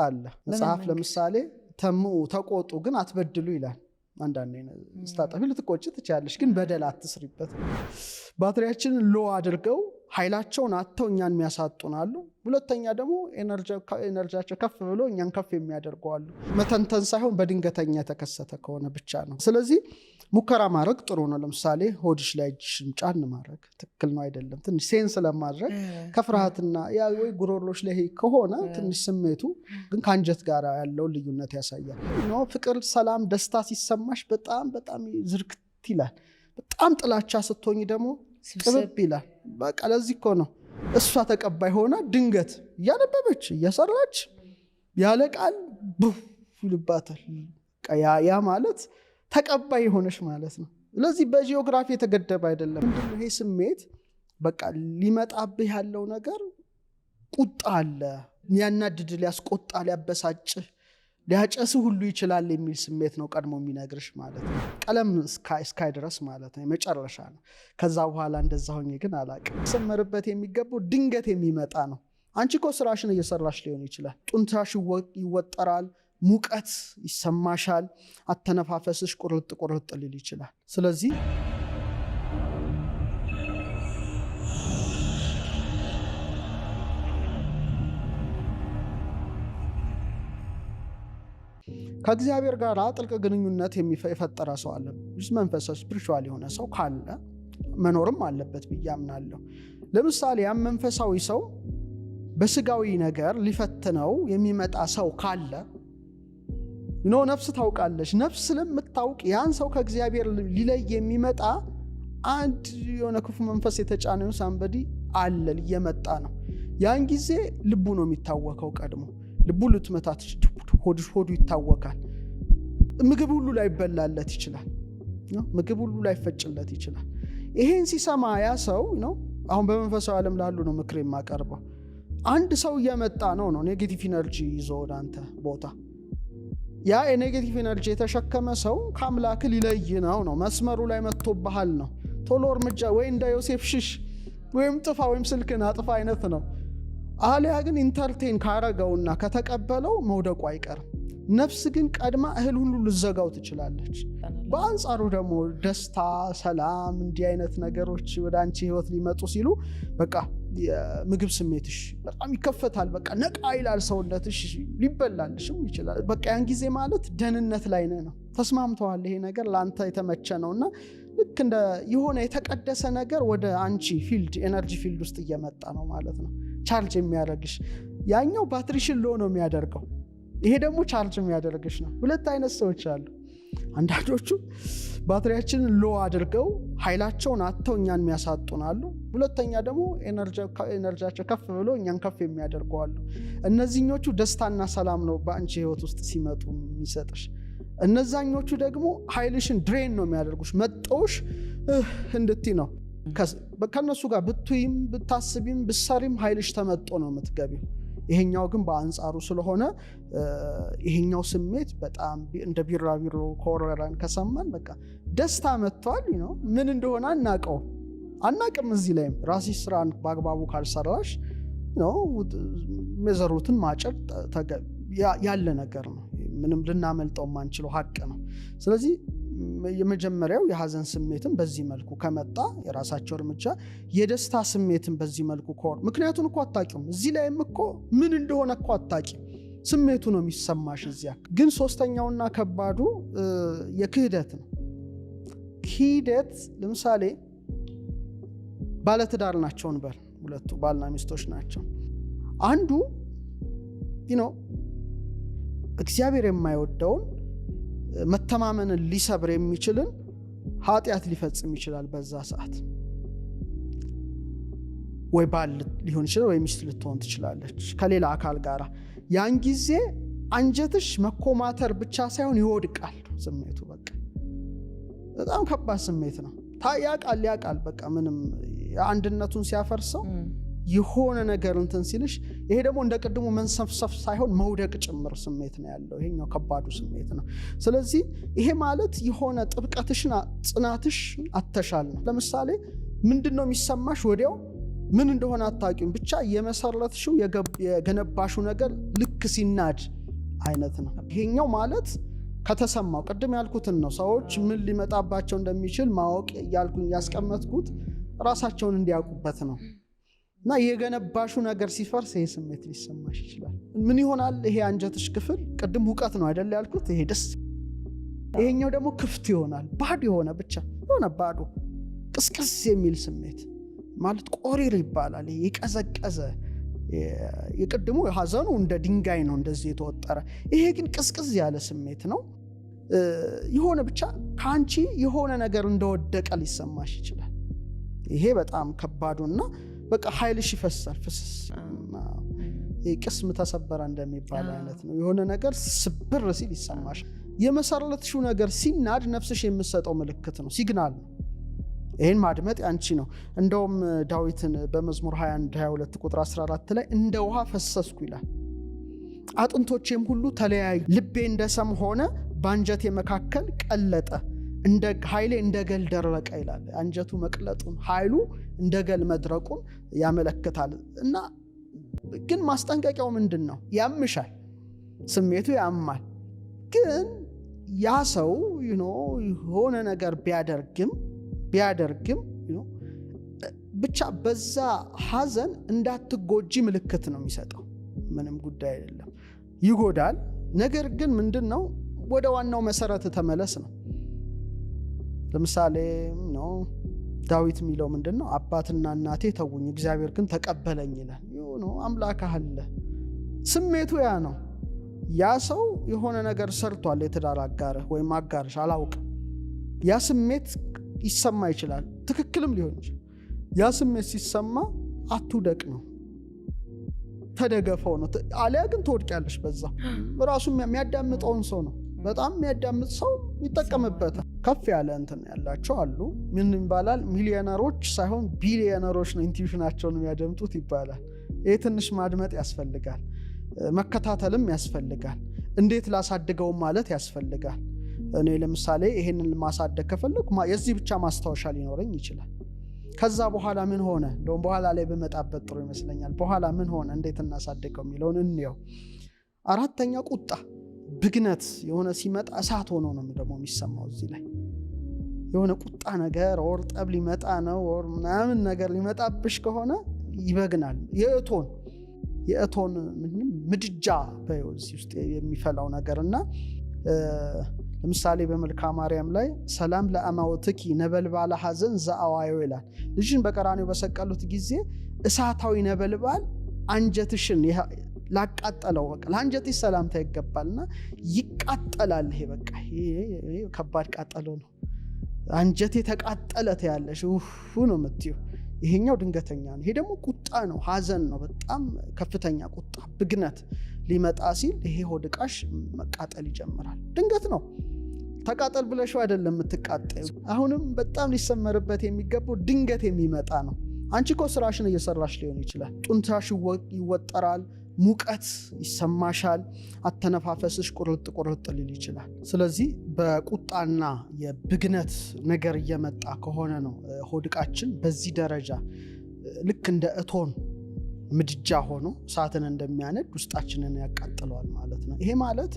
አለ መጽሐፍ ለምሳሌ ተቆጡ ግን አትበድሉ ይላል አንዳንዴ ስታጠፊ ልትቆጭ ትችያለሽ ግን በደል አትስሪበት ባትሪያችንን ሎ አድርገው ኃይላቸውን አጥተው እኛን የሚያሳጡናሉ ሁለተኛ ደግሞ ኤነርጂያቸው ከፍ ብሎ እኛን ከፍ የሚያደርጓሉ መተንተን ሳይሆን በድንገተኛ ተከሰተ ከሆነ ብቻ ነው ስለዚህ ሙከራ ማድረግ ጥሩ ነው ለምሳሌ ሆድሽ ላይ እጅሽን ጫን ማድረግ ትክክል ነው አይደለም ትንሽ ሴንስ ለማድረግ ከፍርሃትና ያ ወይ ጉሮሮሽ ላይ ከሆነ ትንሽ ስሜቱ ግን ካንጀት ጋር ያለው ልዩነት ያሳያል ነው ፍቅር ሰላም ደስታ ሲሰማሽ በጣም ዝርክት ይላል በጣም ጥላቻ ስትሆኚ ደግሞ ቅብብ ይላል በቃ ለዚህ እኮ ነው እሷ ተቀባይ ሆና ድንገት ያነበበች እየሰራች ያለ ቃል ይልባታል ያ ማለት ተቀባይ ሆነሽ ማለት ነው ስለዚህ በጂኦግራፊ የተገደበ አይደለም ምንድነው ይሄ ስሜት በቃ ሊመጣብህ ያለው ነገር ቁጣ አለ ያናድድ ሊያስቆጣ ሊያበሳጭ ሊያጨስ ሁሉ ይችላል የሚል ስሜት ነው ቀድሞ የሚነግርሽ ማለት ነው ቀለም ስካይ ድረስ ማለት ነው መጨረሻ ነው ከዛ በኋላ እንደዛ ሆኜ ግን አላቅም ሰመርበት የሚገባው ድንገት የሚመጣ ነው አንቺ እኮ ስራሽን እየሰራሽ ሊሆን ይችላል ጡንቻሽ ይወጠራል ሙቀት ይሰማሻል አተነፋፈስሽ ቁርጥ ሊል ይችላል ስለዚህ ከእግዚአብሔር ጋር ጥልቅ ግንኙነት የፈጠረ ሰው አለ መንፈሳዊ ስፒሪቹዋል የሆነ ሰው ካለ መኖርም አለበት ብዬ አምናለሁ ለምሳሌ ያ መንፈሳዊ ሰው በስጋዊ ነገር ሊፈትነው የሚመጣ ሰው ካለ ነፍስ ታውቃለች ነፍስ ስለምታውቅ ያን ሰው ከእግዚአብሔር ሊለይ የሚመጣ አንድ የሆነ ክፉ መንፈስ የተጫነው ሳምበዲ አለ እየመጣ ነው ያን ጊዜ ልቡ ነው የሚታወቀው ቀድሞ ልቡ ልትመታት ሆዱ ይታወቃል ምግብ ሁሉ ላይ በላለት ይችላል ምግብ ሁሉ ላይ ፈጭለት ይችላል ይሄን ሲሰማ ያ ሰው አሁን በመንፈሳዊ ዓለም ላሉ ነው ምክር የማቀርበው አንድ ሰው እየመጣ ነው ኔጌቲቭ ኢነርጂ ይዞ ወዳንተ ቦታ ያ የኔጌቲቭ ኢነርጂ የተሸከመ ሰው ከአምላክ ሊለይ ነው መስመሩ ላይ መጥቶብሃል ነው ቶሎ እርምጃ ወይ እንደ ዮሴፍ ሽሽ ወይም ጥፋ ወይም ስልክን አጥፋ አይነት ነው አሊያ ግን ኢንተርቴን ካረገውና ከተቀበለው መውደቁ አይቀርም ነፍስ ግን ቀድማ እህል ሁሉ ልዘጋው ትችላለች በአንጻሩ ደግሞ ደስታ ሰላም እንዲህ አይነት ነገሮች ወደ አንቺ ህይወት ሊመጡ ሲሉ በቃ የምግብ ስሜትሽ በጣም ይከፈታል በቃ ነቃ ይላል ሰውነትሽ ሊበላልሽም ይችላል በቃ ያን ጊዜ ማለት ደህንነት ላይ ነው ተስማምተዋል ይሄ ነገር ላንተ የተመቸ ነውና ልክ እንደ የሆነ የተቀደሰ ነገር ወደ አንቺ ፊልድ ኤነርጂ ፊልድ ውስጥ እየመጣ ነው ማለት ነው ቻርጅ የሚያደርግሽ ያኛው ባትሪሽን ሎ ነው የሚያደርገው ይሄ ደግሞ ቻርጅ የሚያደርግሽ ነው ሁለት አይነት ሰዎች አሉ አንዳንዶቹ ባትሪያችንን ሎ አድርገው ኃይላቸውን አጥተው እኛን የሚያሳጡናሉ ሁለተኛ ደግሞ ኤነርጂያቸው ከፍ ብሎ እኛን ከፍ የሚያደርጓሉ እነዚህኞቹ ደስታና ሰላም ነው በአንቺ ህይወት ውስጥ ሲመጡ የሚሰጥሽ እነዛኞቹ ደግሞ ኃይልሽን ድሬን ነው የሚያደርጉሽ መጣውሽ እንድትይ ነው ከነሱ ጋር ብትይም ብታስቢም ብሰሪም ኃይልሽ ተመጦ ነው የምትገቢው ይሄኛው ግን በአንጻሩ ስለሆነ ይሄኛው ስሜት በጣም እንደ ቢራቢሮ ኮረራን ከሰማን በቃ ደስታ መጥቷል ምን እንደሆነ አናቅም እዚህ ላይም ራስሽ ስራን በአግባቡ ካልሰራሽ መዘሩትን ማጨድ ያለ ነገር ነው ምንም ልናመልጠው ማንችለው ሀቅ ነው ስለዚህ የመጀመሪያው የሐዘን ስሜትን በዚህ መልኩ ከመጣ የራሳቸው እርምጃ የደስታ ስሜትን በዚህ መልኩ ኮር ምክንያቱም እኮ አጣቂው እዚህ ላይም እኮ ምን እንደሆነ እኮ አጣቂው ስሜቱ ነው የሚሰማሽ እዚያ ግን ሶስተኛውና ከባዱ የክህደት ነው ክህደት ለምሳሌ ባለትዳር ናቸው እንበል ሁለቱ ባልና ሚስቶች ናቸው አንዱ እግዚአብሔር የማይወደውን መተማመንን ሊሰብር የሚችልን ኃጢአት ሊፈጽም ይችላል በዛ ሰዓት ወይ ባል ሊሆን ይችላል ወይ ሚስት ልትሆን ትችላለች ከሌላ አካል ጋር ያን ጊዜ አንጀትሽ መኮማተር ብቻ ሳይሆን ይወድቃል ስሜቱ በጣም ከባድ ስሜት ነው ያቃል በቃ ምንም አንድነቱን ሲያፈርሰው የሆነ ነገር እንትን ሲልሽ ይሄ ደግሞ እንደቀድሞ መንሰፍሰፍ ሳይሆን መውደቅ ጭምር ስሜት ነው ያለው ይሄኛው ከባዱ ስሜት ነው ስለዚህ ይሄ ማለት የሆነ ጥብቀትሽና ጽናትሽ አተሻል ነው ለምሳሌ ምንድነው የሚሰማሽ ወዲያው ምን እንደሆነ አታውቂም፣ ብቻ የመሰረትሽው የገነባሽው ነገር ልክ ሲናድ አይነት ነው። ይሄኛው ማለት ከተሰማው ቅድም ያልኩትን ነው። ሰዎች ምን ሊመጣባቸው እንደሚችል ማወቅ ያልኩኝ ያስቀመጥኩት ራሳቸውን እንዲያውቁበት ነው። እና የገነባሹ ነገር ሲፈርስ ይሄ ስሜት ሊሰማሽ ይችላል። ምን ይሆናል? ይሄ አንጀትሽ ክፍል ቅድም ሙቀት ነው አይደል ያልኩት፣ ይሄ ደስ፣ ይሄኛው ደግሞ ክፍት ይሆናል። ባዶ የሆነ ብቻ የሆነ ባዶ ቅስቅስ የሚል ስሜት ማለት ቆሪር ይባላል። የቀዘቀዘ የቅድሙ ሐዘኑ እንደ ድንጋይ ነው እንደዚህ የተወጠረ፣ ይሄ ግን ቅዝቅዝ ያለ ስሜት ነው። የሆነ ብቻ ካንቺ የሆነ ነገር እንደወደቀ ሊሰማሽ ይችላል። ይሄ በጣም ከባዱና በቃ ኃይልሽ ይፈሳል። ፍስስ ቅስም ተሰበረ እንደሚባል አይነት ነው። የሆነ ነገር ስብር ሲል ይሰማሽ። የመሰረትሽው ነገር ሲናድ ነፍስሽ የምትሰጠው ምልክት ነው፣ ሲግናል ነው። ይህን ማድመጥ ያንቺ ነው። እንደውም ዳዊትን በመዝሙር 21-22 ቁጥር 14 ላይ እንደ ውሃ ፈሰስኩ ይላል፣ አጥንቶቼም ሁሉ ተለያዩ፣ ልቤ እንደ ሰም ሆነ፣ በአንጀቴ መካከል ቀለጠ፣ እንደ ኃይሌ እንደ ገል ደረቀ ይላል። አንጀቱ መቅለጡን ኃይሉ እንደ ገል መድረቁን ያመለክታል። እና ግን ማስጠንቀቂያው ምንድን ነው? ያምሻል፣ ስሜቱ ያማል። ግን ያ ሰው የሆነ ነገር ቢያደርግም ብቻ በዛ ሐዘን እንዳትጎጂ ምልክት ነው የሚሰጠው። ምንም ጉዳይ አይደለም፣ ይጎዳል። ነገር ግን ምንድነው ወደ ዋናው መሰረት ተመለስ ነው። ለምሳሌ ዳዊት የሚለው ምንድነው? አባትና እናቴ ተውኝ፣ እግዚአብሔር ግን ተቀበለኝ ይላል። አምላክ አለ። ስሜቱ ያ ነው። ያ ሰው የሆነ ነገር ሰርቷል፣ የትዳር አጋርህ ወይም አጋርሽ አላውቅም። ያ ስሜት ይሰማ ይችላል፣ ትክክልም ሊሆን ይችላል። ያ ስሜት ሲሰማ አትውደቅ ነው፣ ተደገፈው ነው። አሊያ ግን ትወድቂያለሽ። በዛ ራሱ የሚያዳምጠውን ሰው ነው፣ በጣም የሚያዳምጥ ሰው ይጠቀምበታል። ከፍ ያለ እንትን ያላቸው አሉ። ምን ይባላል? ሚሊዮነሮች ሳይሆን ቢሊዮነሮች ነው ኢንቲዩሽናቸውን የሚያደምጡት ይባላል። ይሄ ትንሽ ማድመጥ ያስፈልጋል፣ መከታተልም ያስፈልጋል፣ እንዴት ላሳድገው ማለት ያስፈልጋል። እኔ ለምሳሌ ይሄንን ማሳደግ ከፈለኩ የዚህ ብቻ ማስታወሻ ሊኖረኝ ይችላል። ከዛ በኋላ ምን ሆነ? እንደውም በኋላ ላይ በመጣበት ጥሩ ይመስለኛል። በኋላ ምን ሆነ፣ እንዴት እናሳድገው የሚለውን እንየው። አራተኛ ቁጣ፣ ብግነት የሆነ ሲመጣ እሳት ሆኖ ነው ደግሞ የሚሰማው። እዚህ ላይ የሆነ ቁጣ ነገር ወር ጠብ ሊመጣ ነው ወር ምናምን ነገር ሊመጣብሽ ከሆነ ይበግናል። የእቶን ምድጃ በዚህ ውስጥ የሚፈላው ነገርና ለምሳሌ በመልክዓ ማርያም ላይ ሰላም ለአማውትኪ ነበልባለ ሐዘን ዘአዋዮ ይላል። ልጅን በቀራንዮ በሰቀሉት ጊዜ እሳታዊ ነበልባል አንጀትሽን ላቃጠለው፣ በቃ ለአንጀትሽ ሰላምታ ይገባልና ይቃጠላል። ይሄ በቃ ይሄ ከባድ ቃጠሎ ነው። አንጀቴ ተቃጠለ ትያለሽ፣ ነው የምትይው። ይሄኛው ድንገተኛ ነው። ይሄ ደግሞ ቁጣ ነው፣ ሐዘን ነው፣ በጣም ከፍተኛ ቁጣ፣ ብግነት ሊመጣ ሲል ይሄ ሆድቃሽ መቃጠል ይጀምራል። ድንገት ነው። ተቃጠል ብለሽው አይደለም የምትቃጠዩ። አሁንም በጣም ሊሰመርበት የሚገባው ድንገት የሚመጣ ነው። አንቺ እኮ ስራሽን እየሰራሽ ሊሆን ይችላል። ጡንቻሽ ይወጠራል፣ ሙቀት ይሰማሻል፣ አተነፋፈስሽ ቁርጥ ሊል ይችላል። ስለዚህ በቁጣና የብግነት ነገር እየመጣ ከሆነ ነው ሆድቃችን በዚህ ደረጃ ልክ እንደ እቶን ምድጃ ሆኖ እሳትን እንደሚያነድ ውስጣችንን ያቃጥለዋል ማለት ነው። ይሄ ማለት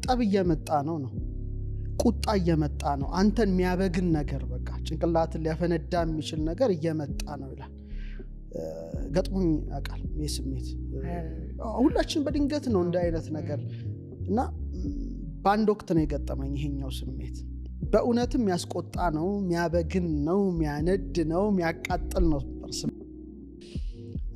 ጠብ እየመጣ ነው፣ ቁጣ እየመጣ ነው፣ አንተን የሚያበግን ነገር፣ በቃ ጭንቅላትን ሊያፈነዳ የሚችል ነገር እየመጣ ነው ይላል። ገጥሞኝ ያውቃል። ይህ ስሜት ሁላችን በድንገት ነው እንደ አይነት ነገር እና በአንድ ወቅት ነው የገጠመኝ ይሄኛው ስሜት። በእውነትም ያስቆጣ ነው፣ የሚያበግን ነው፣ የሚያነድ ነው፣ የሚያቃጥል ነው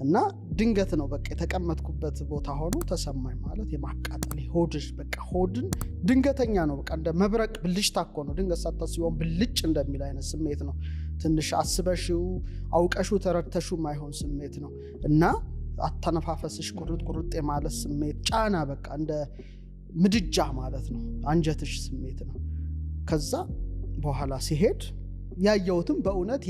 እና ድንገት ነው በቃ የተቀመጥኩበት ቦታ ሆኖ ተሰማኝ። ማለት የማቃጠል ሆድሽ በቃ ሆድን ድንገተኛ ነው፣ በቃ እንደ መብረቅ ብልጭታ እኮ ነው። ድንገት ሳታስቢው ብልጭ እንደሚል አይነት ስሜት ነው። ትንሽ አስበሽው አውቀሽው ተረድተሽው ማይሆን ስሜት ነው እና አተነፋፈስሽ ቁርጥ የማለት ስሜት፣ ጫና፣ በቃ እንደ ምድጃ ማለት ነው። አንጀትሽ ስሜት ነው። ከዛ በኋላ ሲሄድ ያየሁትም በእውነት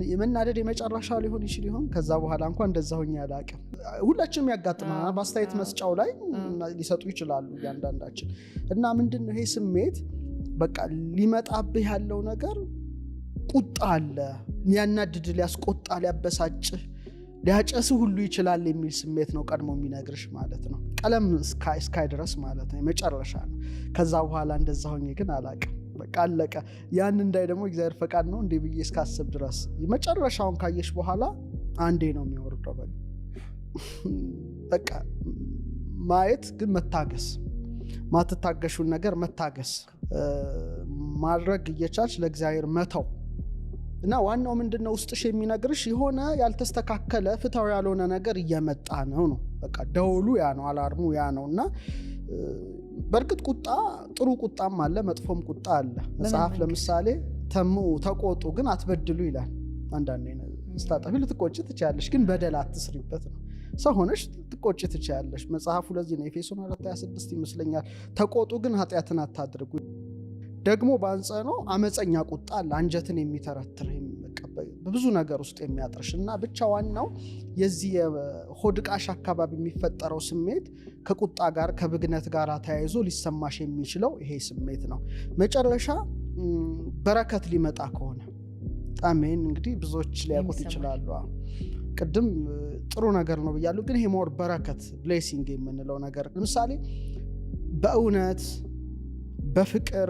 የመናደድ የመጨረሻ ሊሆን ይችል ይሆን። ከዛ በኋላ እንኳን እንደዛ ሆኜ አላውቅም። ሁላችንም ያጋጥመናል። በአስተያየት መስጫው ላይ ሊሰጡ ይችላሉ እያንዳንዳችን። እና ምንድነው ይሄ ስሜት? በቃ ሊመጣብህ ያለው ነገር ቁጣ አለ፣ የሚያናድድ ሊያስቆጣ ሊያስቆጣ ሊያበሳጭህ ሊያጨስ ሁሉ ይችላል የሚል ስሜት ነው ቀድሞ የሚነግርሽ ማለት ነው። ቀለም እስካይ ድረስ ማለት ነው የመጨረሻ ነው። ከዛ በኋላ እንደዛ ሆኜ ግን አላቅም በቃ አለቀ። ያን እንዳይ ደግሞ እግዚአብሔር ፈቃድ ነው እንዴ ብዬ እስካስብ ድረስ የመጨረሻውን ካየሽ በኋላ አንዴ ነው የሚወርደው። በቃ ማየት ግን መታገስ፣ ማትታገሹን ነገር መታገስ ማድረግ እየቻልሽ ለእግዚአብሔር መተው እና ዋናው ምንድነው ውስጥሽ የሚነግርሽ የሆነ ያልተስተካከለ ፍትሃዊ ያልሆነ ነገር እየመጣ ነው። በቃ ደውሉ ያ ነው፣ አላርሙ ያ ነው። እና በርግጥ ቁጣ ጥሩ ቁጣም አለ መጥፎም ቁጣ አለ። መጽሐፍ ለምሳሌ ተቆጡ ግን አትበድሉ ይላል። አንዳንዴ ስታጠፊ ልትቆጭ ትችያለሽ ግን በደል አትስሪበት ነው። ሰው ሆነሽ ትቆጭ ትችያለሽ። መጽሐፉ ለዚህ ነው ኤፌሶን 4:26 ይመስለኛል ተቆጡ ግን ኃጢአትን አታድርጉ። ደግሞ በአንጻሩ አመፀኛ ቁጣ አለ አንጀትን የሚተረትር በብዙ ነገር ውስጥ የሚያጥርሽ እና ብቻ ዋናው የዚህ ሆድቃሽ አካባቢ የሚፈጠረው ስሜት ከቁጣ ጋር ከብግነት ጋር ተያይዞ ሊሰማሽ የሚችለው ይሄ ስሜት ነው። መጨረሻ በረከት ሊመጣ ከሆነ አሜን። እንግዲህ ብዙዎች ሊያውቁት ይችላሉ። ቅድም ጥሩ ነገር ነው ብያለሁ ግን ይሄ ሞር በረከት ብሌሲንግ የምንለው ነገር ለምሳሌ በእውነት በፍቅር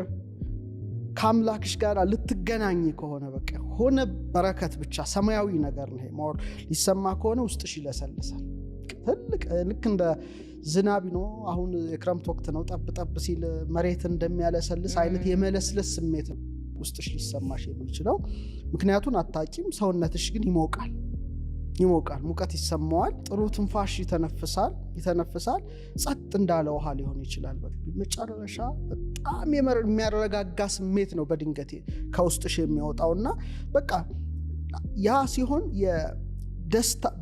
ከአምላክሽ ጋር ልትገናኝ ከሆነ በቃ ሆነ በረከት ብቻ ሰማያዊ ነገር ነው ሞር ሊሰማ ከሆነ ውስጥሽ ይለሰልሳል። ትልቅ ልክ እንደ ዝናብ ነው። አሁን የክረምት ወቅት ነው። ጠብ ጠብ ሲል መሬት እንደሚያለሰልስ አይነት የመለስለስ ስሜት ውስጥሽ ሊሰማሽ የሚችለው። ምክንያቱም አታቂም። ሰውነትሽ ግን ይሞቃል፣ ሙቀት ይሰማዋል። ጥሩ ትንፋሽ ይተነፍሳል። ጸጥ እንዳለ ውሃ ሊሆን ይችላል። መጨረሻ በጣም የሚያረጋጋ ስሜት ነው በድንገት ከውስጥሽ የሚወጣውና በቃ ያ ሲሆን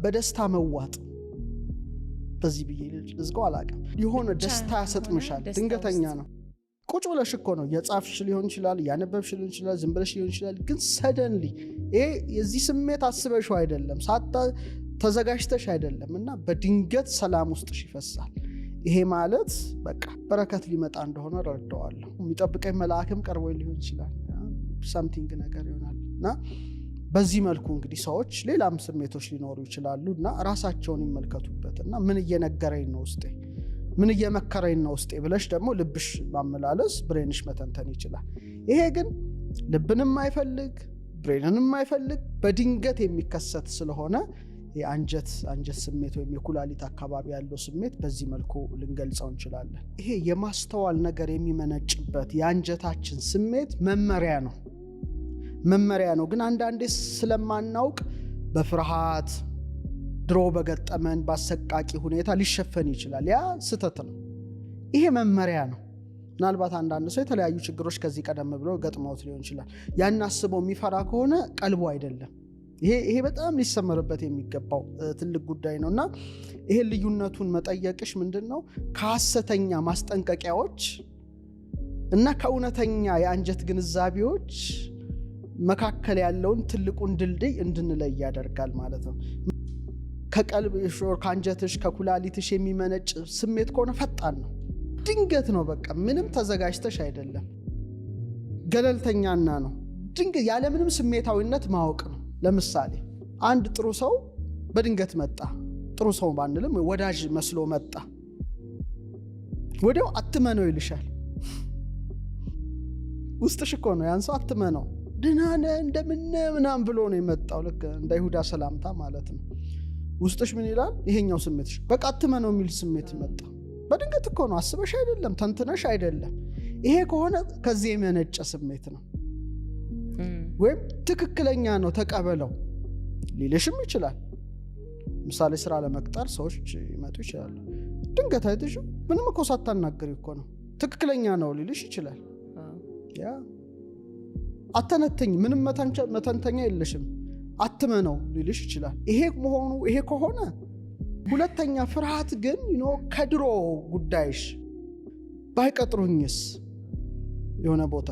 በደስታ መዋጥ በዚህ ብዬ ልዝጋው አላውቅም። የሆነ ደስታ ያሰጥምሻል። ድንገተኛ ነው። ቁጭ ብለሽ እኮ ነው የጻፍሽ ሊሆን ይችላል፣ ያነበብሽ ሊሆን ይችላል፣ ዝም ብለሽ ሊሆን ይችላል። ግን ሰደንሊ ይሄ የዚህ ስሜት አስበሽው አይደለም፣ ተዘጋጅተሽ አይደለም እና በድንገት ሰላም ውስጥሽ ይፈሳል። ይሄ ማለት በቃ በረከት ሊመጣ እንደሆነ ረዳዋለሁ። የሚጠብቀኝ መልአክም ቀርቦ ሊሆን ይችላል፣ ሳምቲንግ ነገር ይሆናል እና በዚህ መልኩ እንግዲህ ሰዎች ሌላም ስሜቶች ሊኖሩ ይችላሉ እና ራሳቸውን ይመልከቱበት እና ምን እየነገረኝ ነው ውስጤ፣ ምን እየመከረኝ ነው ውስጤ ብለሽ ደግሞ ልብሽ ማመላለስ ብሬንሽ መተንተን ይችላል። ይሄ ግን ልብንም አይፈልግ ብሬንንም አይፈልግ በድንገት የሚከሰት ስለሆነ የአንጀት ስሜት ወይም የኩላሊት አካባቢ ያለው ስሜት በዚህ መልኩ ልንገልጸው እንችላለን። ይሄ የማስተዋል ነገር የሚመነጭበት የአንጀታችን ስሜት መመሪያ ነው። ግን አንዳንዴ ስለማናውቅ በፍርሃት ድሮ በገጠመን ባሰቃቂ ሁኔታ ሊሸፈን ይችላል። ያ ስህተት ነው። ይሄ መመሪያ ነው። ምናልባት አንዳንድ ሰው የተለያዩ ችግሮች ከዚህ ቀደም ብሎ ገጥመውት ሊሆን ይችላል። ያን አስበው የሚፈራ ከሆነ ቀልቦ አይደለም። ይሄ በጣም ሊሰመርበት የሚገባው ትልቅ ጉዳይ ነውና ይሄ ልዩነቱን መጠየቅሽ ምንድነው ከሐሰተኛ ማስጠንቀቂያዎች እና ከእውነተኛ የአንጀት ግንዛቤዎች መካከል ያለውን ትልቁን ድልድይ እንድንለይ ያደርጋል ማለት ነው። ከቀልብሽ ከአንጀትሽ ከኩላሊትሽ የሚመነጭ ስሜት ከሆነ ፈጣን ነው፣ ድንገት ነው። በቃ ምንም ተዘጋጅተሽ አይደለም፣ ገለልተኛና ነው። ድንገት ያለ ምንም ስሜታዊነት ማወቅ ነው። ለምሳሌ አንድ ጥሩ ሰው በድንገት መጣ። ጥሩ ሰው ባንልም ወዳጅ መስሎ መጣ። ወዲያው አትመነው ይልሻል። ውስጥሽ እኮ ነው ያን ሰው አትመነው፣ ድናነ እንደምን ምናምን ብሎ ነው የመጣው። ልክ እንደ ይሁዳ ሰላምታ ማለት ነው። ውስጥሽ ምን ይላል? ይሄኛው ስሜትሽ በቃ አትመነው የሚል ስሜት መጣ። በድንገት እኮ ነው፣ አስበሽ አይደለም፣ ተንትነሽ አይደለም። ይሄ ከሆነ ከዚህ የመነጨ ስሜት ነው። ወይም ትክክለኛ ነው ተቀበለው ሊልሽም ይችላል። ምሳሌ ስራ ለመቅጠር ሰዎች ይመጡ ይችላሉ። ድንገት አይተሽ ምንም እኮ ሳታናገሪ እኮ ነው ትክክለኛ ነው ሊልሽ ይችላል። ያ አተነተኝ ምንም መተንተኛ የለሽም አትመነው ሊልሽ ይችላል። ይሄ ከሆነ ሁለተኛ ፍርሃት ግን ከድሮ ጉዳይሽ ባይቀጥሩኝስ የሆነ ቦታ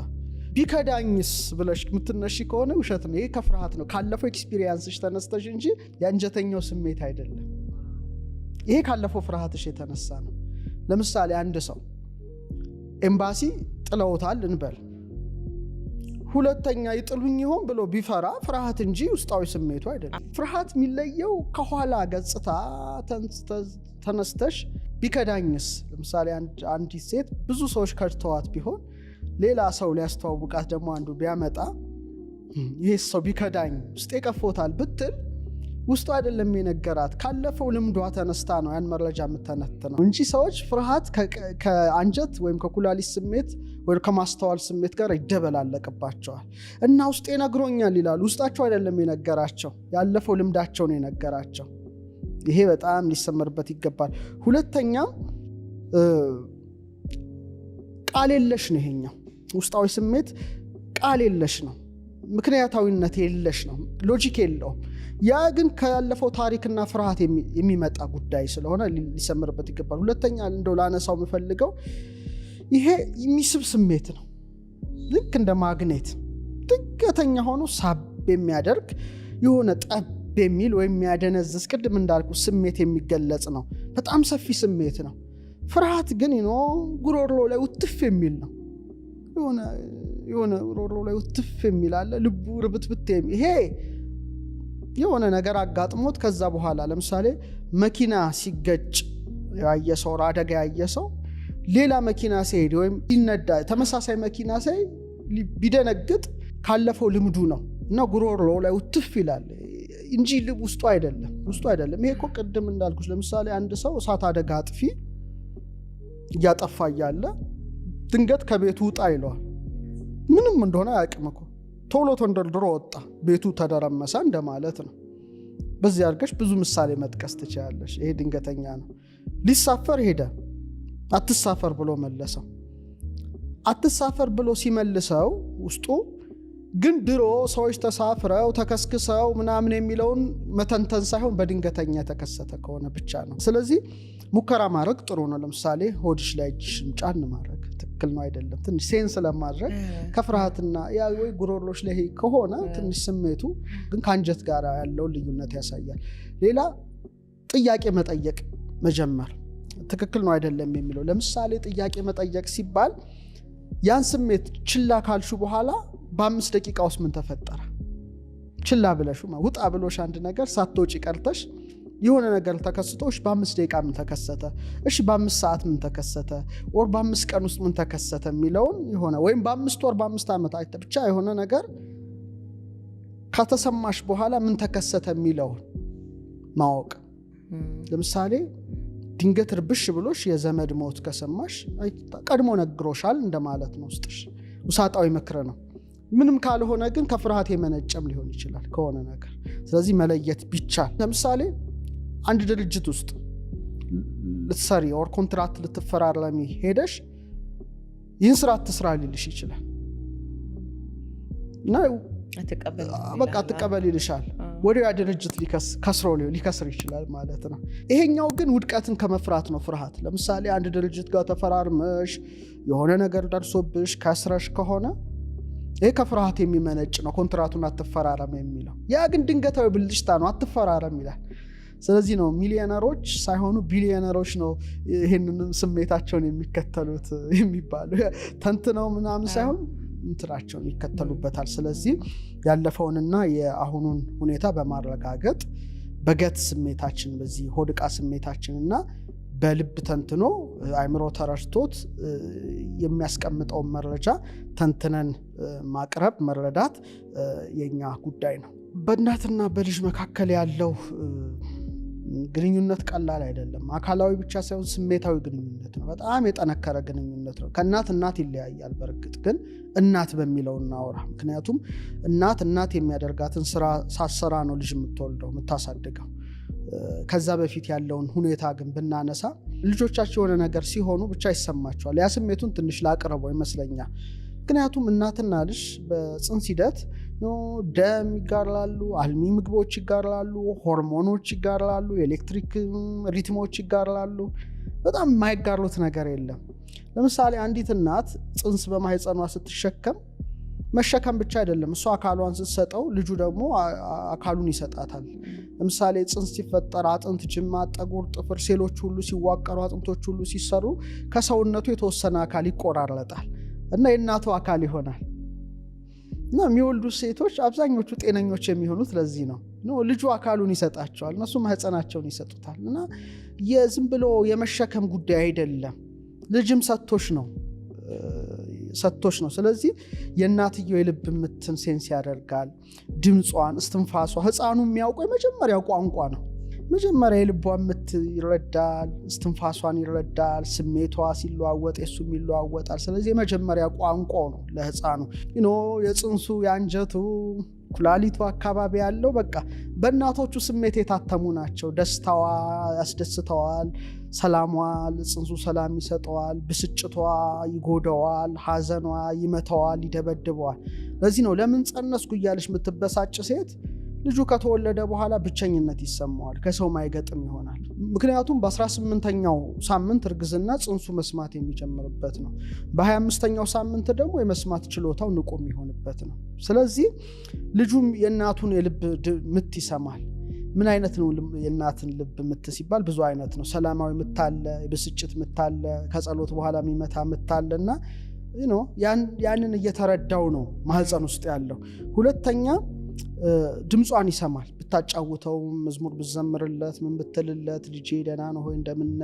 ቢከዳኝስ ብለሽ ምትነሺ ከሆነ ውሸት ነው። ይሄ ከፍርሃት ነው፣ ካለፈው ኤክስፒሪየንስሽ ተነስተሽ እንጂ የአንጀተኛው ስሜት አይደለም። ይሄ ካለፈው ፍርሃትሽ የተነሳ ነው። ለምሳሌ አንድ ሰው ኤምባሲ ጥለውታል እንበል። ሁለተኛ ይጥሉኝ ይሆን ብሎ ቢፈራ ፍርሃት እንጂ ውስጣዊ ስሜቱ አይደለም። ፍርሃት የሚለየው ከኋላ ገጽታ ተነስተሽ ቢከዳኝስ፣ ለምሳሌ አንዲት ሴት ብዙ ሰዎች ከድተዋት ቢሆን ሌላ ሰው ሊያስተዋውቃት ደግሞ አንዱ ቢያመጣ ይሄ ሰው ቢከዳኝ ውስጤ ቀፎታል ብትል ውስጡ አይደለም የነገራት፣ ካለፈው ልምዷ ተነስታ ነው ያን መረጃ የምተነትነው እንጂ ሰዎች ፍርሃት ከአንጀት ወይም ከኩላሊት ስሜት ወይ ከማስተዋል ስሜት ጋር ይደበላለቅባቸዋል እና ውስጤ ነግሮኛል ይላሉ። ውስጣቸው አይደለም የነገራቸው፣ ያለፈው ልምዳቸው ነው የነገራቸው። ይሄ በጣም ሊሰመርበት ይገባል። ሁለተኛ ቃል የለሽ ነው። ይሄኛው ውስጣዊ ስሜት ቃል የለሽ ነው፣ ምክንያታዊነት የለሽ ነው፣ ሎጂክ የለውም። ያ ግን ካለፈው ታሪክና ፍርሃት የሚመጣ ጉዳይ ስለሆነ ሊሰመርበት ይገባል። ሁለተኛ እንደው ላነሳው የምፈልገው ይሄ የሚስብ ስሜት ነው። ልክ እንደ ማግኔት ድንገተኛ ሆኖ ሳብ የሚያደርግ የሆነ ጠብ የሚል ወይም የሚያደነዝዝ ቅድም እንዳልኩ ስሜት የሚገለጽ ነው። በጣም ሰፊ ስሜት ነው። ፍርሃት ግን ጉሮሮ ላይ ውትፍ የሚል ነው። የሆነ ጉሮሮ ላይ ውትፍ የሚል አለ፣ ልቡ ርብትብት የሚል ይሄ የሆነ ነገር አጋጥሞት ከዛ በኋላ ለምሳሌ መኪና ሲገጭ ያየ ሰው፣ አደጋ ያየ ሰው ሌላ መኪና ሲሄድ ወይም ሲነዳ ተመሳሳይ መኪና ሳይ ቢደነግጥ ካለፈው ልምዱ ነው እና ጉሮሮ ላይ ውትፍ ይላል እንጂ ውስጡ አይደለም። ይሄ እኮ ቅድም እንዳልኩሽ ለምሳሌ አንድ ሰው እሳት አደጋ አጥፊ እያጠፋ እያለ ድንገት ከቤቱ ውጣ ይለዋል። ምንም እንደሆነ አያውቅም እኮ ቶሎ ተንደርድሮ ወጣ፣ ቤቱ ተደረመሰ እንደማለት ነው። በዚህ አድርገሽ ብዙ ምሳሌ መጥቀስ ትችላለሽ። ይሄ ድንገተኛ ነው። ሊሳፈር ሄደ፣ አትሳፈር ብሎ መለሰው። አትሳፈር ብሎ ሲመልሰው ውስጡ ግን ድሮ ሰዎች ተሳፍረው ተከስክሰው ምናምን የሚለውን መተንተን ሳይሆን በድንገተኛ የተከሰተ ከሆነ ብቻ ነው። ስለዚህ ሙከራ ማድረግ ጥሩ ነው። ለምሳሌ ሆድሽ ላይ እጅሽን ጫን ማድረግ ትክክል ነው አይደለም፣ ትንሽ ሴንስ ለማድረግ ከፍርሃትና ወይ ጉሮሮች ላይ ከሆነ ትንሽ ስሜቱ ግን ከአንጀት ጋር ያለውን ልዩነት ያሳያል። ሌላ ጥያቄ መጠየቅ መጀመር ትክክል ነው አይደለም የሚለው። ለምሳሌ ጥያቄ መጠየቅ ሲባል ያን ስሜት ችላ ካልሹ በኋላ በ5 ደቂቃ ውስጥ ምን ተፈጠረ? ችላ ብለሹ ውጣ ብሎሽ አንድ ነገር ሳትወጪ ቀርተሽ የሆነ ነገር ተከስቶሽ በ5 ደቂቃ ምን ተከሰተ? እሺ በ5 ሰዓት ምን ተከሰተ? ወር በ5 ቀን ውስጥ ምን ተከሰተ የሚለውን የሆነ ወይም በ5 ወር በ5 ዓመት አይተ ብቻ የሆነ ነገር ከተሰማሽ በኋላ ምን ተከሰተ የሚለውን ማወቅ። ለምሳሌ ድንገት ርብሽ ብሎሽ የዘመድ ሞት ከሰማሽ ቀድሞ ነግሮሻል እንደማለት ነው። ውስጥሽ ውሳጣዊ ምክር ነው። ምንም ካልሆነ ግን ከፍርሃት የመነጨም ሊሆን ይችላል ከሆነ ነገር። ስለዚህ መለየት ቢቻል ለምሳሌ አንድ ድርጅት ውስጥ ልትሰሪ ኦር ኮንትራክት ልትፈራረሚ ሄደሽ ይህን ስራ አትስራ ሊልሽ ይችላል እና በቃ አትቀበል ይልሻል። ወዲያው ያ ድርጅት ሊከስር ይችላል ማለት ነው። ይሄኛው ግን ውድቀትን ከመፍራት ነው ፍርሃት። ለምሳሌ አንድ ድርጅት ጋር ተፈራርመሽ የሆነ ነገር ደርሶብሽ ከስረሽ ከሆነ ይሄ ከፍርሃት የሚመነጭ ነው። ኮንትራቱን አትፈራረም የሚለው ያ ግን ድንገታዊ ብልጭታ ነው። አትፈራረም ይላል። ስለዚህ ነው ሚሊዮነሮች ሳይሆኑ ቢሊዮነሮች ነው ይሄንን ስሜታቸውን የሚከተሉት የሚባለው። ተንትነው ምናምን ሳይሆን እንትራቸውን ይከተሉበታል። ስለዚህ ያለፈውንና የአሁኑን ሁኔታ በማረጋገጥ በገት ስሜታችን በዚህ ሆድቃ ስሜታችንና በልብ ተንትኖ አእምሮ ተረድቶት የሚያስቀምጠውን መረጃ ተንትነን ማቅረብ መረዳት የኛ ጉዳይ ነው። በእናትና በልጅ መካከል ያለው ግንኙነት ቀላል አይደለም። አካላዊ ብቻ ሳይሆን ስሜታዊ ግንኙነት ነው። በጣም የጠነከረ ግንኙነት ነው። ከእናት ይለያያል። በእርግጥ ግን እናት በሚለው እናወራ። ምክንያቱም እናት የሚያደርጋትን ስራ ሳሰራ ነው ልጅ የምትወልደው የምታሳድገው። ከዛ በፊት ያለውን ሁኔታ ግን ብናነሳ ልጆቻቸው የሆነ ነገር ሲሆኑ ብቻ ይሰማቸዋል። ያ ስሜቱን ትንሽ ላቅርበው ይመስለኛል። ምክንያቱም እናትና ልጅ በፅንስ ሂደት ደም ይጋራሉ፣ አልሚ ምግቦች ይጋራሉ፣ ሆርሞኖች ይጋራሉ፣ የኤሌክትሪክ ሪትሞች ይጋራሉ። በጣም የማይጋሩት ነገር የለም። ለምሳሌ አንዲት እናት ፅንስ በማህፀኗ ስትሸከም መሸከም ብቻ አይደለም፣ እሷ አካሏን ስትሰጠው ልጁ ደግሞ አካሉን ይሰጣታል። ለምሳሌ ፅንስ ሲፈጠር አጥንት፣ ጅማት፣ ጠጉር፣ ጥፍር፣ ሴሎች ሁሉ ሲዋቀሩ፣ አጥንቶች ሁሉ ሲሰሩ ከሰውነቱ የተወሰነ አካል ይቆራረጣል እና የእናቱ አካል ይሆናል። እና የሚወልዱ ሴቶች አብዛኞቹ ጤነኞች የሚሆኑት ለዚህ ነው። ልጁ አካሉን ይሰጣቸዋል፣ እነሱ ማህፀናቸውን ይሰጡታል። እና የዝም ብሎ የመሸከም ጉዳይ አይደለም፣ ልጅም ሰጥቶሽ ነው። ስለዚህ የእናትየው የልብ ምትን ሴንስ ያደርጋል፣ ድምጿን፣ እስትንፋሷ። ህፃኑ የሚያውቀው የመጀመሪያው ቋንቋ ነው። መጀመሪያ የልቧ ምት ይረዳል፣ እስትንፋሷን ይረዳል፣ ስሜቷ ሲለዋወጥ የሱም ይለዋወጣል። ስለዚህ የመጀመሪያ ቋንቋ ነው ለህፃኑ። የፅንሱ የአንጀቱ ኩላሊቱ አካባቢ ያለው በቃ በእናቶቹ ስሜት የታተሙ ናቸው። ደስታዋ ያስደስተዋል፣ ሰላሟ ለፅንሱ ሰላም ይሰጠዋል፣ ብስጭቷ ይጎዳዋል፣ ሀዘኗ ይመታዋል፣ ይደበድበዋል። ለዚህ ነው ለምን ጸነስኩ እያለች የምትበሳጭ ሴት ልጁ ከተወለደ በኋላ ብቸኝነት ይሰማዋል፣ ከሰው ማይገጥም ይሆናል። ምክንያቱም በ18ኛው ሳምንት እርግዝና ፅንሱ መስማት የሚጀምርበት ነው። በ25ኛው ሳምንት ደግሞ የመስማት ችሎታው ንቁ የሚሆንበት ነው። ስለዚህ ልጁም የእናቱን የልብ ምት ይሰማል። ምን አይነት ነው የእናትን ልብ ምት ሲባል? ብዙ አይነት ነው። ሰላማዊ ምት አለ፣ የብስጭት ምት አለ፣ ከጸሎት በኋላ የሚመታ ምት አለና ያንን እየተረዳው ነው ማህፀን ውስጥ ያለው። ሁለተኛ ድምጿን ይሰማል። ብታጫውተው፣ መዝሙር ብዘምርለት፣ ምን ብትልለት፣ ልጄ ደህና ነው ሆይ እንደምነ፣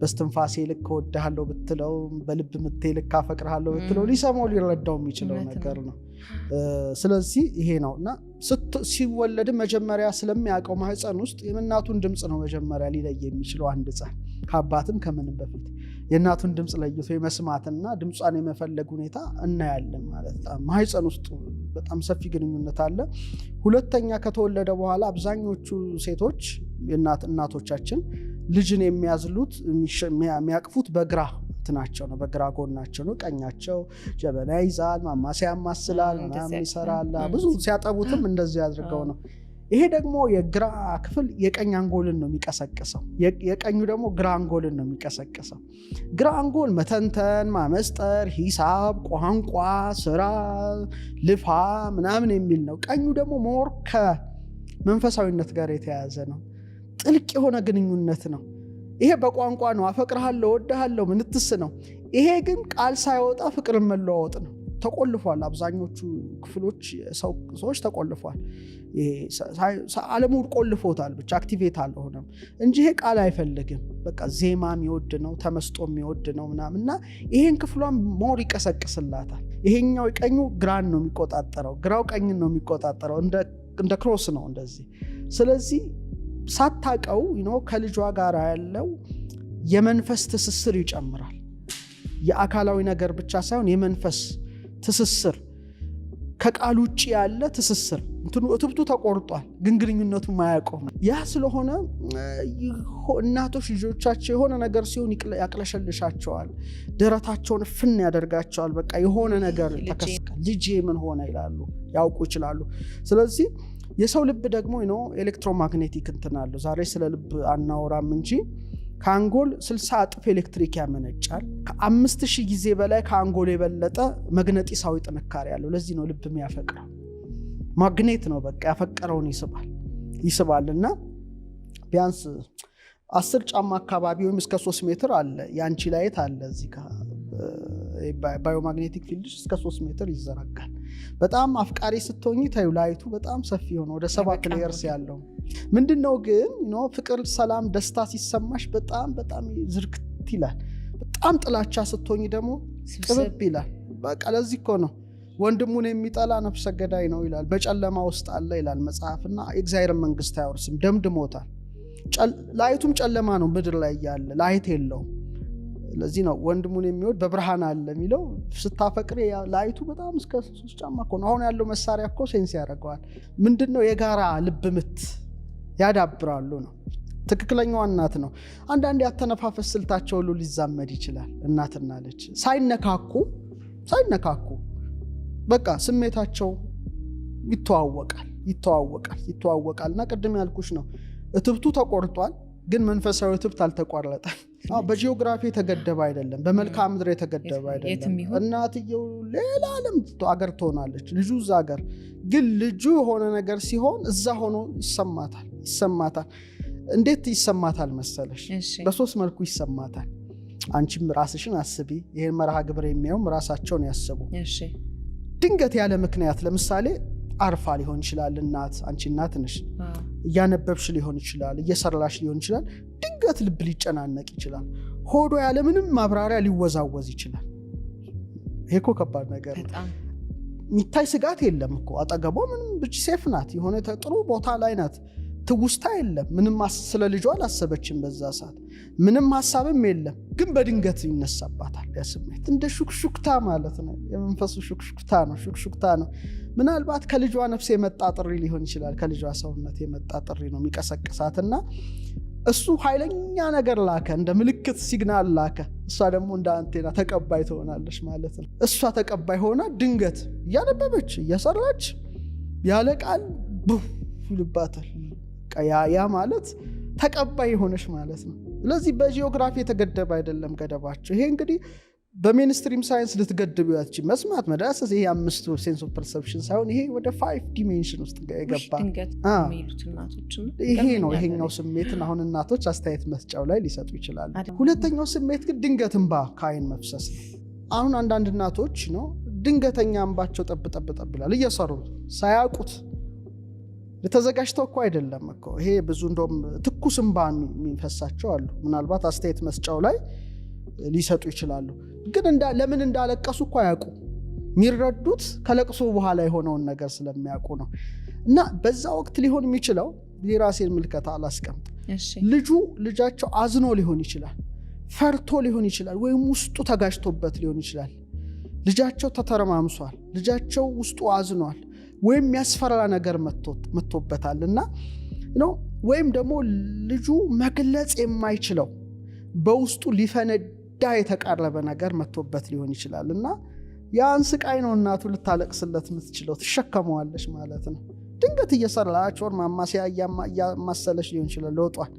በስትንፋሴ ልክ እወድሃለሁ ብትለው፣ በልብ ምቴ ልክ አፈቅርሃለሁ ብትለው ሊሰማው ሊረዳው የሚችለው ነገር ነው። ስለዚህ ይሄ ነው እና ሲወለድ መጀመሪያ ስለሚያውቀው ማህፀን ውስጥ የእናቱን ድምፅ ነው መጀመሪያ ሊለይ የሚችለው አንድ ሕፃን ከአባትም ከምንም በፊት የእናቱን ድምፅ ለይቶ የመስማትና ድምጿን የመፈለግ ሁኔታ እናያለን ማለት ነው። ማህፀን ውስጥ በጣም ሰፊ ግንኙነት አለ። ሁለተኛ ከተወለደ በኋላ አብዛኞቹ ሴቶች እናቶቻችን ልጅን የሚያዝሉት የሚያቅፉት በግራ እንትናቸው ነው፣ በግራ ጎናቸው ነው። ቀኛቸው ጀበና ይዛል፣ ማማሲያ ያማስላል፣ ምናምን ይሰራል። ብዙ ሲያጠቡትም እንደዚህ ያድርገው ነው። ይሄ ደግሞ የግራ ክፍል የቀኝ አንጎልን ነው የሚቀሰቅሰው፣ የቀኙ ደግሞ ግራ አንጎልን ነው የሚቀሰቅሰው። ግራ አንጎል መተንተን፣ ማመስጠር፣ ሂሳብ፣ ቋንቋ፣ ስራ፣ ልፋ ምናምን የሚል ነው። ቀኙ ደግሞ ሞር ከመንፈሳዊነት ጋር የተያያዘ ነው፣ ጥልቅ የሆነ ግንኙነት ነው። ይሄ በቋንቋ ነው፣ አፈቅርሃለሁ፣ ወድሃለሁ፣ ምንትስ ነው። ይሄ ግን ቃል ሳይወጣ ፍቅርን መለዋወጥ ነው። ተቆልፏል። አብዛኞቹ ክፍሎች ሰዎች ተቆልፏል። ዓለሙ ቆልፎታል፣ ብቻ አክቲቬት አልሆነም እንጂ ይሄ ቃል አይፈልግም። በቃ ዜማ የሚወድ ነው፣ ተመስጦ የሚወድ ነው ምናምንና ይሄን ክፍሏን ሞር ይቀሰቅስላታል። ይሄኛው ቀኙ ግራን ነው የሚቆጣጠረው፣ ግራው ቀኝን ነው የሚቆጣጠረው። እንደ ክሮስ ነው እንደዚህ። ስለዚህ ሳታቀው ከልጇ ጋር ያለው የመንፈስ ትስስር ይጨምራል። የአካላዊ ነገር ብቻ ሳይሆን የመንፈስ ትስስር፣ ከቃል ውጭ ያለ ትስስር። እትብቱ ተቆርጧል፣ ግን ግንኙነቱ ማያውቀው ያ ስለሆነ እናቶች ልጆቻቸው የሆነ ነገር ሲሆን ያቅለሸልሻቸዋል፣ ደረታቸውን ፍን ያደርጋቸዋል። በቃ የሆነ ነገር ተከስቷል፣ ልጄ ምን ሆነ ይላሉ፣ ያውቁ ይችላሉ። ስለዚህ የሰው ልብ ደግሞ ኤሌክትሮማግኔቲክ እንትን አለው። ዛሬ ስለ ልብ አናወራም እንጂ ከአንጎል 60 እጥፍ ኤሌክትሪክ ያመነጫል። ከ5000 ጊዜ በላይ ከአንጎል የበለጠ መግነጢሳዊ ጥንካሬ ያለው። ለዚህ ነው ልብ የሚያፈቅረው። ማግኔት ነው፣ በቃ ያፈቀረውን ይስባል። እና ቢያንስ 10 ጫማ አካባቢ ወይም እስከ 3 ሜትር አለ የአንቺ ላይት አለ። እዚህ ባዮማግኔቲክ ፊልድ እስከ 3 ሜትር ይዘረጋል። በጣም አፍቃሪ ስትሆኚ ታዩ ላይቱ በጣም ሰፊ ሆነ፣ ወደ 7 ሌየርስ ያለው ምንድነው። ግን ፍቅር፣ ሰላም፣ ደስታ ሲሰማሽ በጣም በጣም ዝርክት ይላል። በጣም ጥላቻ ስትሆኚ ደግሞ ቅብብ ይላል። በቃ ለዚህ እኮ ነው ወንድሙን የሚጠላ ነፍሰ ገዳይ ነው ይላል፣ በጨለማ ውስጥ አለ ይላል መጽሐፍና የእግዚአብሔር መንግስት አይወርስም፣ ደምድሞታል። ላይቱም ጨለማ ነው፣ ምድር ላይ ያለ ላይት የለውም። ለዚህ ነው ወንድሙን የሚወድ በብርሃን አለ የሚለው። ስታፈቅሪ ላይቱ በጣም እስከ 3 ጫማ እኮ ነው። አሁን ያለው መሳሪያ እኮ ሴንስ ያደርገዋል። ምንድነው የጋራ ልብ ምት ያዳብራሉ ነው። ትክክለኛዋ እናት ነው። አንዳንድ ያተነፋፈስ ስልታቸው ሁሉ ሊዛመድ ይችላል። እናትና ልጅ ሳይነካኩ በቃ ስሜታቸው ይተዋወቃል። እና ቅድም ያልኩሽ ነው፣ እትብቱ ተቆርጧል፣ ግን መንፈሳዊ እትብት አልተቋረጠም። በጂኦግራፊ የተገደበ አይደለም፣ በመልክዓ ምድር የተገደበ አይደለም። እናትየው ሌላ ዓለም አገር ትሆናለች፣ ልጁ እዛ አገር። ግን ልጁ የሆነ ነገር ሲሆን እዛ ሆኖ ይሰማታል። እንዴት ይሰማታል መሰለሽ? በ3 መልኩ ይሰማታል። አንቺም ራስሽን አስቢ፣ ይሄን መርሃ ግብር የሚያዩም ራሳቸውን ያስቡ። ድንገት ያለ ምክንያት ለምሳሌ አርፋ ሊሆን ይችላል እናት አንቺ እናት ነሽ እያነበብሽ ሊሆን ይችላል እየሰራሽ ሊሆን ይችላል ድንገት ልብ ሊጨናነቅ ይችላል ሆዶ ያለ ምንም ማብራሪያ ሊወዛወዝ ይችላል ይሄ እኮ ከባድ ነገር ነው ሚታይ ስጋት የለም እኮ አጠገቧ ምንም ብቻ ሴፍ ናት የሆነ ጥሩ ቦታ ላይ ናት ትውስታ የለም ምንም ስለ ልጇ አላሰበችም በዛ ሰዓት ምንም ሐሳብም የለም ግን በድንገት ይነሳባታል ያ ስሜት እንደ ሹክሹክታ ማለት ነው የመንፈሱ ሹክሹክታ ነው ምናልባት ከልጇ ነፍስ የመጣ ጥሪ ሊሆን ይችላል ከልጇ ሰውነት የመጣ ጥሪ ነው የሚቀሰቅሳትና እሱ ኃይለኛ ነገር ላከ እንደ ምልክት ሲግናል ላከ እሷ ደግሞ እንደ አንቴና ተቀባይ ትሆናለች ማለት ነው እሷ ተቀባይ ሆና ድንገት ያነበበች እየሰራች ያለ ቃል ይልባታል ያ ማለት ተቀባይ ሆነሽ ማለት ነው ስለዚህ በጂኦግራፊ የተገደበ አይደለም ገደባቸው ይሄ እንግዲህ በሜንስትሪም ሳይንስ ልትገድቢው ያቺ መስማት መዳሰስ ይሄ አምስቱ ሴንስ ኦፍ ፐርሰፕሽን ሳይሆን ይሄ ወደ 5 ዲሜንሽን ውስጥ የገባ ይሄ ነው ይሄኛው ስሜትን አሁን እናቶች አስተያየት መስጫው ላይ ሊሰጡ ይችላሉ ሁለተኛው ስሜት ግን ድንገት እንባ ከዓይን መፍሰስ ነው አሁን አንዳንድ እናቶች ነው ድንገተኛ እንባቸው ጠብ ይላል እየሰሩ ሳያውቁት ለተዘጋጅተው እኮ አይደለም እኮ ይሄ ብዙ እንደውም ትኩስ እንባ የሚፈሳቸው አሉ ምናልባት አስተያየት መስጫው ላይ ሊሰጡ ይችላሉ ግን ለምን እንዳለቀሱ እኮ ያውቁ የሚረዱት ከለቅሶ በኋላ የሆነውን ነገር ስለሚያውቁ ነው እና በዛ ወቅት ሊሆን የሚችለው የራሴን ምልከታ አላስቀምጥ ልጃቸው አዝኖ ሊሆን ይችላል ፈርቶ ሊሆን ይችላል ወይም ውስጡ ተጋጅቶበት ሊሆን ይችላል ልጃቸው ተተረማምሷል ልጃቸው ውስጡ አዝኗል ወይም ያስፈራ ነገር መጥቶበታልና ነው ወይም ደግሞ ልጁ መግለጽ የማይችለው በውስጡ ሊፈነዳ የተቃረበ ነገር መጥቶበት ሊሆን ይችላልና ያን ስቃይ ነው እናቱ ልታለቅስለት የምትችለው ትሸከመዋለች ማለት ነው ድንገት እየሰራች ወር ማማሲያ ያማሰለሽ ሊሆን ይችላል ለውጧል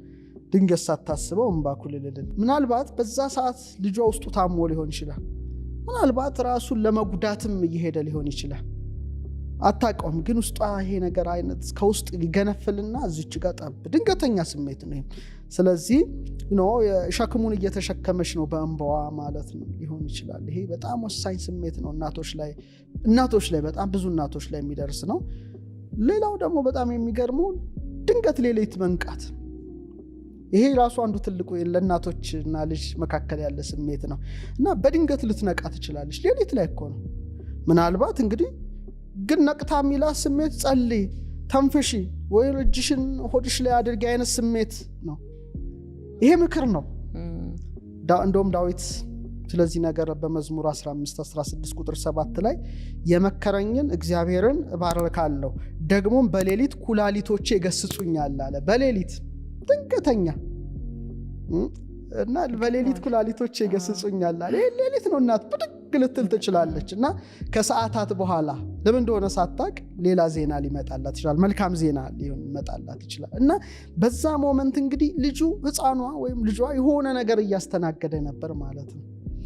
ድንገት ሳታስበው እንባኩልልል ምናልባት በዛ ሰዓት ልጇ ውስጡ ታሞ ሊሆን ይችላል ምናልባት ራሱን ለመጉዳትም እየሄደ ሊሆን ይችላል አታውቀውም ግን ውስጧ ይሄ ነገር አይነት ከውስጥ ይገነፍልና እዚች ጋር ጠብ ድንገተኛ ስሜት ነው ስለዚህ ሸክሙን እየተሸከመች ነው በእንባዋ ማለት ነው ሊሆን ይችላል ይሄ በጣም ወሳኝ ስሜት ነው እናቶች ላይ በጣም ብዙ እናቶች ላይ የሚደርስ ነው ሌላው ደግሞ በጣም የሚገርመው ድንገት ሌሊት መንቃት ይሄ ራሱ አንዱ ትልቁ ለእናቶችና ልጅ መካከል ያለ ስሜት ነው እና በድንገት ልትነቃ ትችላለች ሌሊት ላይ እኮ ነው ምናልባት እንግዲህ ግን ነቅታ ሚላ ስሜት ጸልይ ተንፈሺ ወይ እጅሽን ሆድሽ ላይ አድርጊ አይነት ስሜት ነው ይሄ ምክር ነው እንደውም ዳዊት ስለዚህ ነገር በመዝሙር 15:16 ቁጥር 7 ላይ የመከረኝን እግዚአብሔርን እባርካለሁ ደግሞም በሌሊት ኩላሊቶቼ ይገስጹኛል አለ በሌሊት ድንገተኛ እና በሌሊት ኩላሊቶቼ ይገስጹኛል አለ ይሄ ሌሊት ነው እናት ልትል ትችላለች እና ከሰዓታት በኋላ ለምን እንደሆነ ሳታቅ ሌላ ዜና ሊመጣላት ይችላል መልካም ዜና ሊመጣላት ይችላል እና በዛ ሞመንት እንግዲህ ልጁ ህፃኗ ወይም ልጇ የሆነ ነገር እያስተናገደ ነበር ማለት ነው